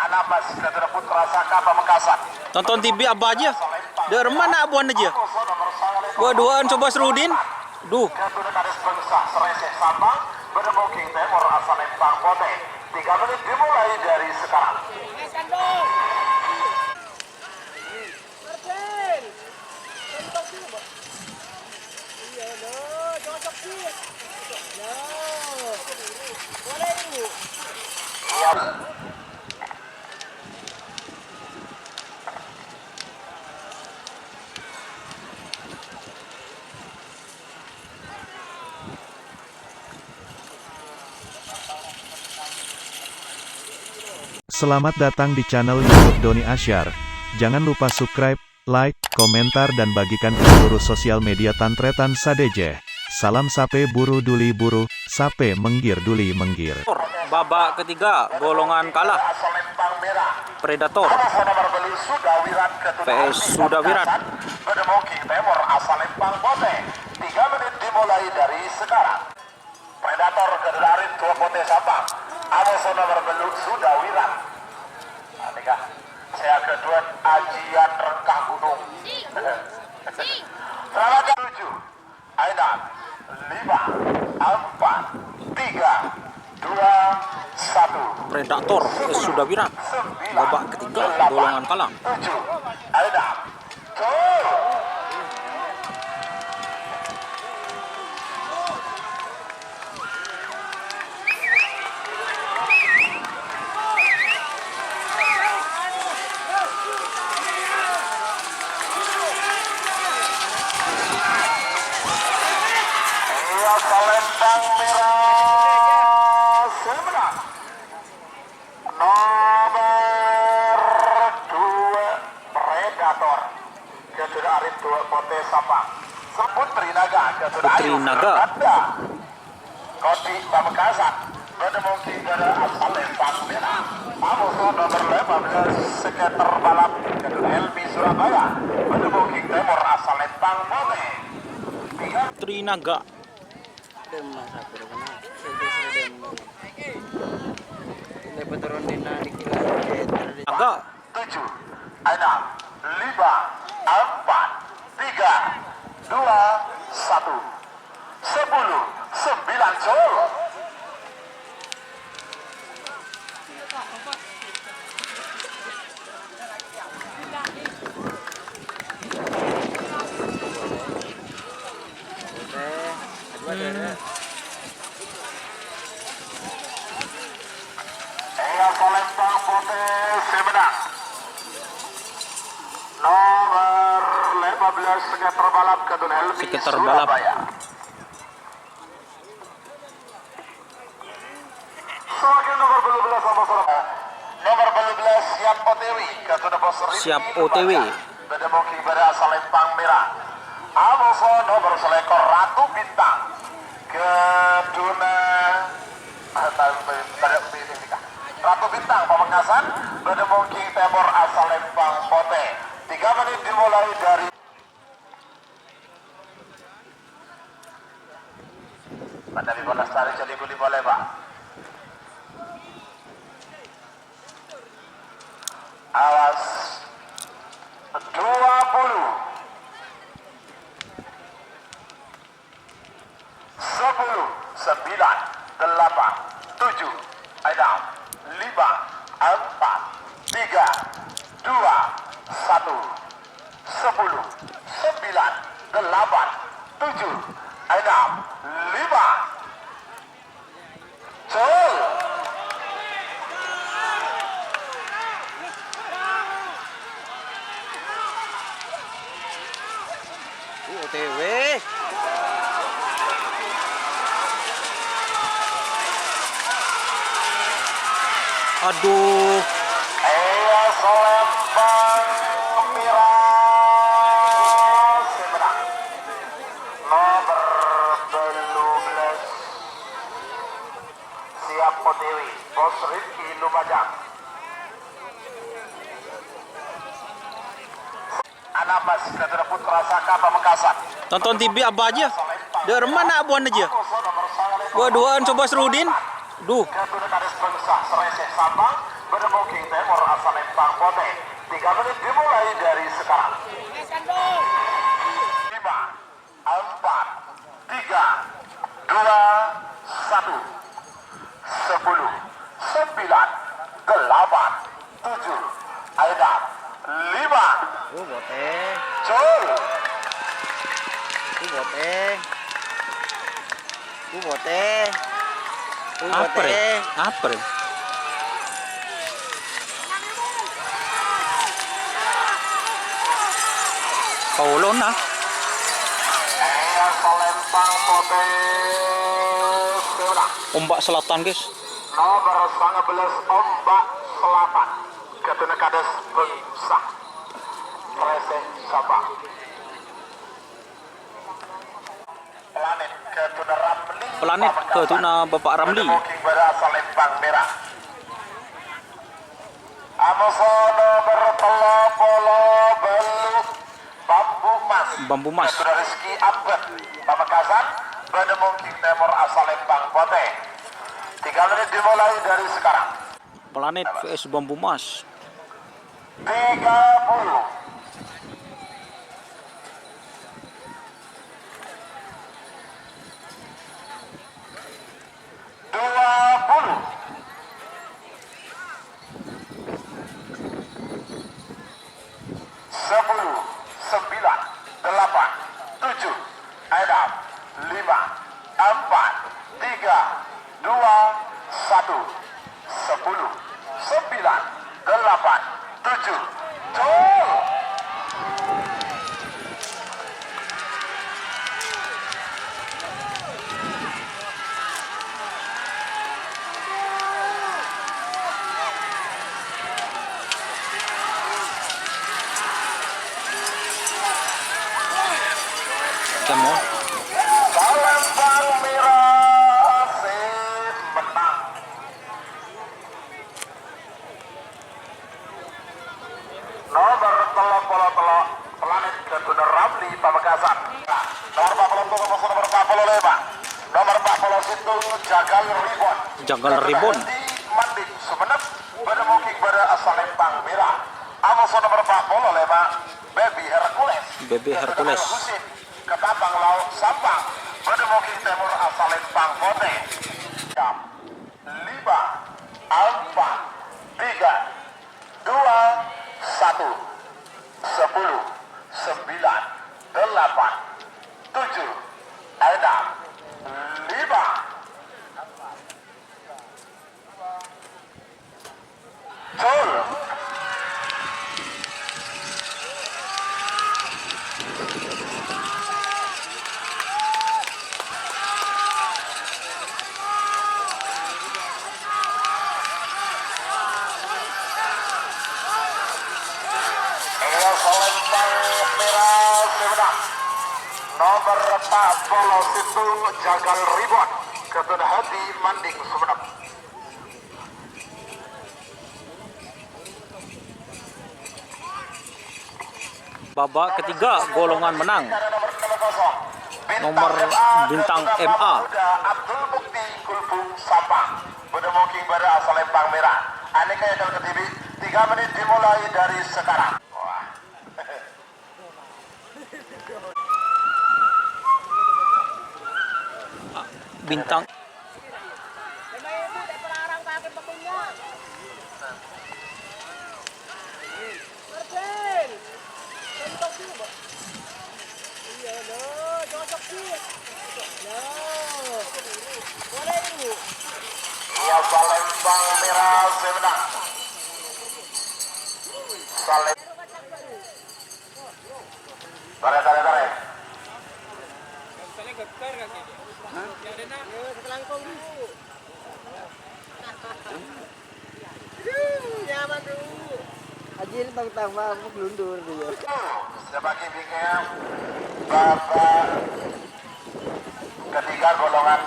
Anambas Garuda Putra Saka Pamekasan. Tonton TV apa aja? Dari mana abuan aja? Dua-duaan coba serudin. Duh. Garuda Kades Bangsa Sereseh Sabang Bedemoking Timur asal Lempang Pote. 3 menit dimulai dari sekarang. Selamat datang di channel YouTube Doni Asyar. Jangan lupa subscribe, like, komentar dan bagikan ke seluruh sosial media Tantretan Sadeje. Salam sape buru duli buru, sape menggir duli menggir. Babak ketiga, golongan kalah. Predator VS Sudawirat. Bedemoking Timur asal Lempang Pote. 3 menit dimulai dari sekarang. Predator Garuda Arit 2 Pote Sabang. Amoso nomor belum Sudawirat. Adikah, saya kedua ajian rengkah gunung. Selamat 7, Aidan, 5, 4, 3, 2, 1. Predator VS Sudawirat. Babak ketiga, golongan kalah. 7, Aidan, Tur. Lempang merah semenang nomor 2 Predator Garuda Arit 2 Pote Sabang. Putri Naga Garuda Putri Naga Kodi Pamekasan. Bedemoking Garuda asal Lempang merah. Amoso nomor 15 Seketer Balap Garuda LB Surabaya. Bedemoking Timur asal Lempang Pote. Putri Naga. Naga 7, 6, 5, 4, 3, 2, 1. 10, 9 Sol. Lempang Pote semenang nomor 15 Seketer Balap Garuda LB Seketer Balap. Surabaya. Sebagai nomor 12 sama Surabaya. Nomor 12 Siap OTW Garuda Bos Rizky Siap OTW. Bedemoking pada asal Lempang merah. Amoso nomor selekor Ratu Bintang Geduna Ratu Bintang Pamekasan. Bedemoking Timur asal Lempang Pote. 3 menit dimulai dari Pada bola tarik jadi buli boleh Pak. Awas 20, 10, 9, 8, 7, Aidan, 5, 4, 3, 2, 1. 10, 9, 8, 7, Aidan, 5. Sol. OTW. Aduh. Lempang merah semenang nomor 12 Siap OTW Bos Rizky Lumajang. Anambas Garuda Putra Saka Pamekasan. Tonton TV apa aja? Dari mana abuan aja? Dua-duaan coba serudin. Duh. Garuda Kades Bangsa Sereseh Sabang Bedemoking Timur Salembang Bote. 3 menit dimulai dari sekarang. 5, 4, 3, 2, 1. 10, 9, 8, 7, ada 5. Bote. Cul. Bote. Bote. Apa ya? Apa ya? Paulon na. Salembang Bote. Ombak selatan, guys. Nomor 19 Ombak Selatan. Ketuna Kades Bengsah. Preseng Sabang. Planet Ketuna Ramli. Planet Ketuna Bapak Ramli. Booking pada Salembang Merah. Amosono berpolo beluk Bambu Mas. Ketuna Rizky Abed. Pamekasan. Pada Mungking Timur Salembang Bote. 3 menit dimulai dari sekarang. Planet vs Bambu Mas. 30. 20. 10, 9, 8, 7, 6, 5, 4, 3, 2, 1. 10, 9, 8, 7. Cul. Kamu. Salembang Merah menang. Nomor telo Planet Ketuna Ramli Pamekasan. Nomor 40 nomor 45. Nomor 40 Situng Jagal Ribon. Jagal Ribon. Di Manding Sumenep pada Mungking pada Salembang Merah. Amoso nomor 45 Baby Hercules. Baby Hercules. Ketapang Laut Sampang pada Mungking Timur Salembang Bote. 5, 4, 3, 2, 1. 10, 9, 8, 7, 6, 5. Cul. Salembang Merah menang. Nomor 40 Situng Jagal Ribon. Ketuna Hadi Manding Sumenep. Babak ketiga golongan menang. Nomor bintang MA. Abdul Mukti Kulbung Sampang. Pada Mungking pada Salembang Merah. Aneka yang ke TV. 3 menit dimulai dari sekarang. Wah. Bintang. Ya Salembang Merah menang. Tarik. Ajin tang mau gelundur dia. Sebagai bingkai babak ketiga golongan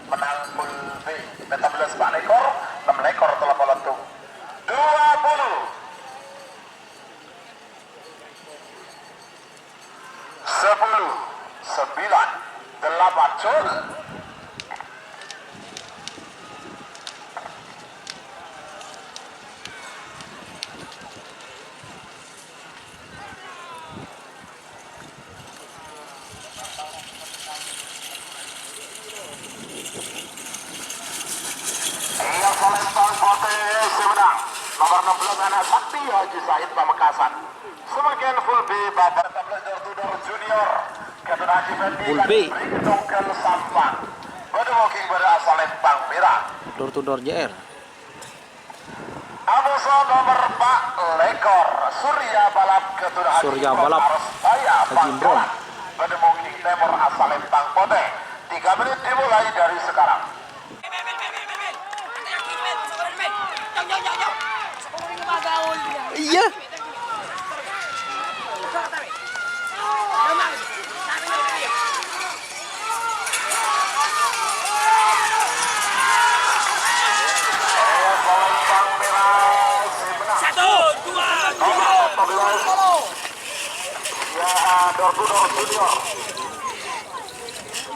menang pool B. 16 Pak Lekor, 6 lekor telah meletup. 20. 10, 9, 8. Cul. Nomor 16 anak Sakti Haji Said Pamekasan. Semakin full B Bapak 16 Tudor Junior. Ketua Haji Fendi Full B. Tongkel Sampang. Pada walking berasal Lempang Merah. Door to door JR. Amuso nomor 4 Lekor Surya Balap Ketua Haji Surya Balap. Saya Haji Imron. Pada walking Timur asal Lempang Pote. 3 menit dimulai dari sekarang. Iya.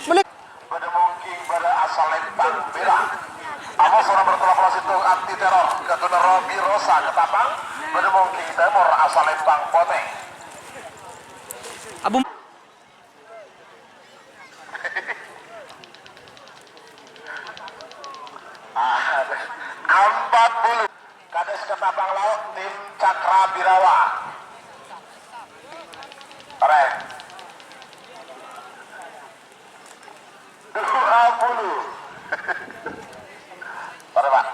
Melik. Pada mungkin pada asal Lempang Merah. Amos orang berkolaborasi untuk anti teror Ketua Robi Rosa Ketapang. Pada mungkin Timur asal Lempang Poteng. Abu 40 Kades Ketapang Laut tim Cakra Birawa. Keren. 20. Keren Pak.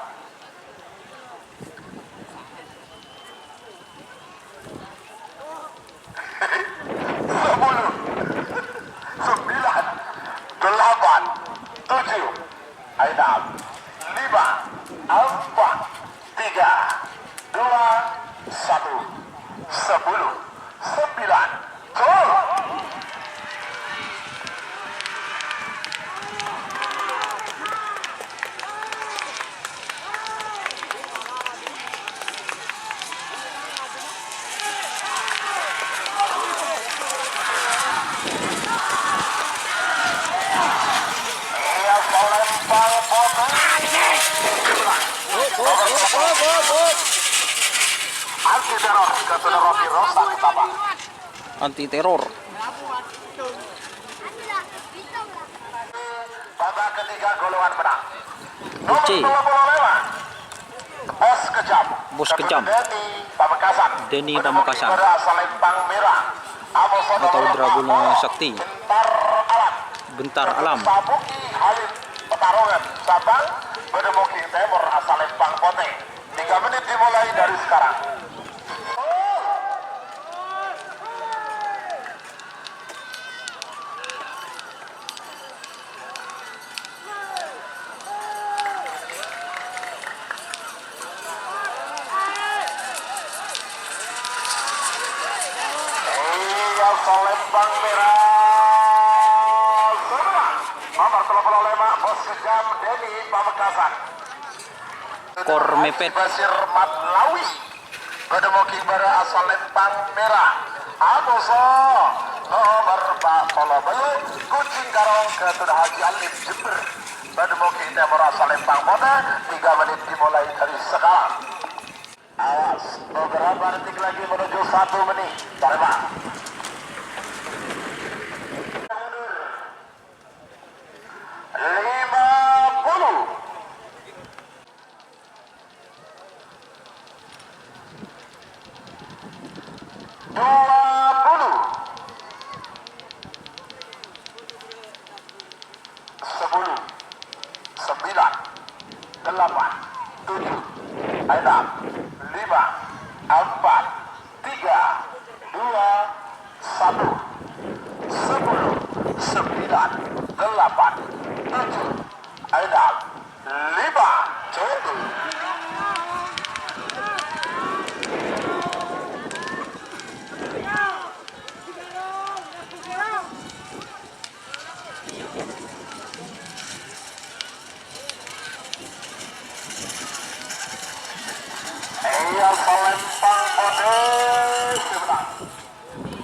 10. Anti teror Ketua Robi Rosa Ketapang. anti teror. Babak ketiga golongan menang. Nomor C. 25. Bos Kejam. Bos Kejam. Denny Pamekasan. Denny Pamekasan. Asal Lempang Merah. Atau Draguna Sakti. Gentar Alam. Gentar Alam. Sabuki Halim Petarungan Sabang. Bedemuki Timur asal Lempang Poteng. 3 menit dimulai dari sekarang. Lempang Merah semua nomor 25 Bos Kejam Denny Pamekasan. Kor mepet. Basir Matlawi Bedemoki Bara asal Lempang Merah. Amoso nomor 4 Polo Belu Kucing Garong Ketua Haji Alif Jember. Bedemoki Timur asal Lempang Kota. 3 menit dimulai dari sekarang. Awas beberapa detik lagi menuju 1 menit. Terima.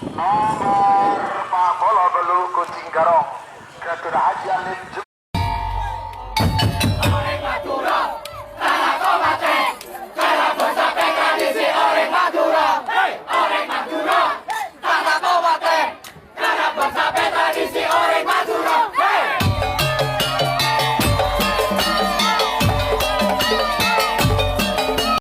17 nomor Pak Bolo Belu Kucing Garong Ketua Haji Alif